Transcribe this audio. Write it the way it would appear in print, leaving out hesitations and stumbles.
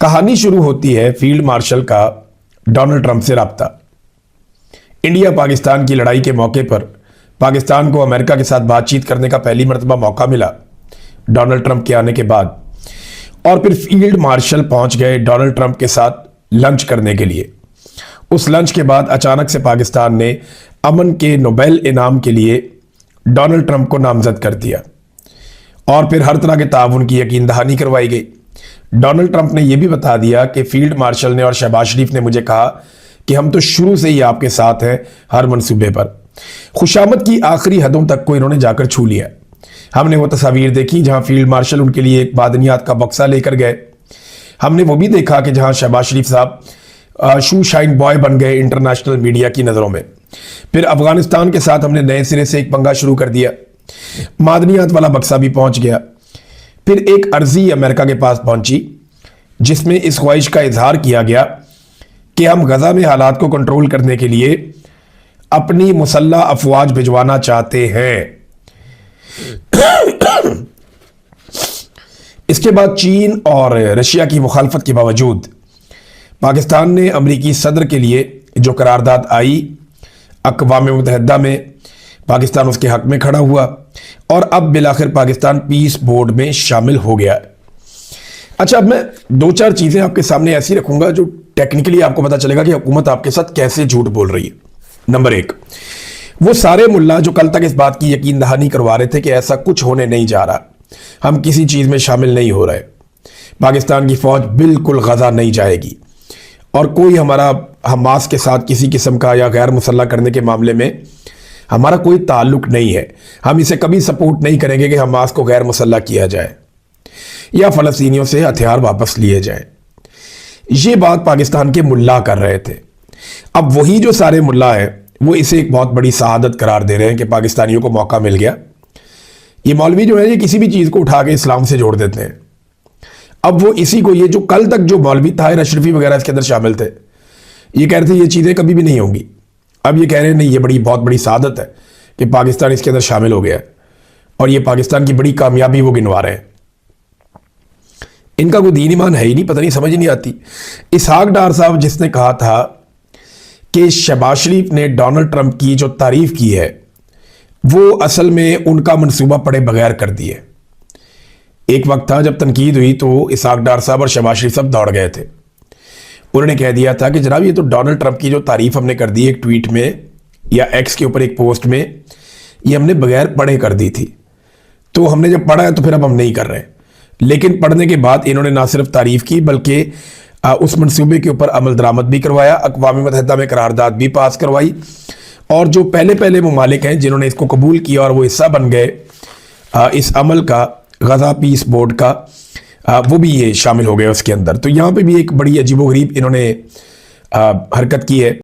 कहानी शुरू होती है फील्ड मार्शल का डोनाल्ड ट्रंप से राब्ता। इंडिया पाकिस्तान की लड़ाई के मौके पर पाकिस्तान को अमेरिका के साथ बातचीत करने का पहली मर्तबा मौका मिला डोनाल्ड ट्रंप के आने के बाद, और फिर फील्ड मार्शल पहुंच गए डोनाल्ड ट्रंप के साथ लंच करने के लिए। उस लंच के बाद अचानक से पाकिस्तान ने अमन के नोबेल इनाम के लिए डोनाल्ड ट्रंप को नामजद कर दिया और फिर हर तरह के ताउन की यकीन दहानी करवाई गई। डोनाल्ड ट्रंप ने यह भी बता दिया कि फील्ड मार्शल ने और शहबाज शरीफ ने मुझे कहा कि हम तो शुरू से ही आपके साथ हैं हर मंसूबे पर। खुशामद की आखिरी हदों तक को इन्होंने जाकर छू लिया। हमने वो तस्वीर देखी जहां फील्ड मार्शल उनके लिए एक बादनियात का बक्सा लेकर गए। हमने वो भी देखा कि जहां शहबाज शरीफ साहब शू शाइन बॉय बन गए इंटरनेशनल मीडिया की नज़रों में। फिर अफगानिस्तान के साथ हमने नए सिरे से एक पंगा शुरू कर दिया। मादनियात वाला बक्सा भी पहुंच गया। फिर एक अर्जी अमेरिका के पास पहुंची जिसमें इस ख्वाहिश का इजहार किया गया कि हम गजा में हालात को कंट्रोल करने के लिए अपनी मुसल्लह अफवाज भिजवाना चाहते हैं। इसके बाद चीन और रशिया की मुखालफत के बावजूद पाकिस्तान ने अमरीकी सदर के लिए जो करारदाद आई, अक़वाम मुत्तहिदा में पाकिस्तान उसके हक में खड़ा हुआ और अब बिलाखिर पाकिस्तान पीस बोर्ड में शामिल हो गया। अच्छा, अब मैं दो चार चीज़ें आपके सामने ऐसी रखूंगा जो टेक्निकली आपको पता चलेगा कि हुकूमत आपके साथ कैसे झूठ बोल रही है। नंबर एक, वो सारे मुल्ला जो कल तक इस बात की यकीन दहानी करवा रहे थे कि ऐसा कुछ होने नहीं जा रहा, हम किसी चीज़ में शामिल नहीं हो रहे, पाकिस्तान की फ़ौज बिल्कुल गजा नहीं जाएगी और कोई हमारा हमास के साथ किसी किस्म का या गैर मुसल्लह करने के मामले में हमारा कोई ताल्लुक नहीं है, हम इसे कभी सपोर्ट नहीं करेंगे कि हमास को गैर मुसल्लह किया जाए या फ़लस्तीनियों से हथियार वापस लिए जाए। ये बात पाकिस्तान के मुल्ला कर रहे थे। अब वही जो सारे मुल्ला हैं वो इसे एक बहुत बड़ी शहादत करार दे रहे हैं कि पाकिस्तानियों को मौका मिल गया। ये मौलवी जो है ये किसी भी चीज़ को उठा के इस्लाम से जोड़ देते हैं। अब वो इसी को, ये जो कल तक जो मौलवी ताहिर अशरफी वगैरह इसके अंदर शामिल थे, ये कह रहे थे ये चीज़ें कभी भी नहीं होंगी। अब ये कह रहे हैं नहीं, ये बहुत बड़ी सादत है कि पाकिस्तान इसके अंदर शामिल हो गया है और ये पाकिस्तान की बड़ी कामयाबी वो गिनवा रहे हैं। इनका कोई दीन ईमान है ही नहीं, पता नहीं, समझ नहीं आती। इसहाक डार साहब जिसने कहा था कि शहबाज शरीफ ने डोनाल्ड ट्रंप की जो तारीफ की है वो असल में उनका मंसूबा पड़े बगैर कर दिए। एक वक्त था जब तनकीद हुई तो इसहाक डार साहब और शहबाज शरीफ साहब दौड़ गए थे। उन्होंने कह दिया था कि जनाब ये तो डोनाल्ड ट्रंप की जो तारीफ हमने कर दी एक ट्वीट में या एक्स के ऊपर एक पोस्ट में, ये हमने बगैर पढ़े कर दी थी, तो हमने जब पढ़ा है तो फिर अब हम नहीं कर रहे। लेकिन पढ़ने के बाद इन्होंने ना सिर्फ तारीफ की बल्कि उस मंसूबे के ऊपर अमल दरामद भी करवाया, अक़वाम मुत्तहिदा में करारदाद भी पास करवाई और जो पहले ममालिक हैं जिन्होंने इसको कबूल किया और वो हिस्सा बन गए इस अमल का, गजा पीस बोर्ड का, वो भी ये शामिल हो गए उसके अंदर। तो यहाँ पे भी एक बड़ी अजीबोगरीब इन्होंने हरकत की है।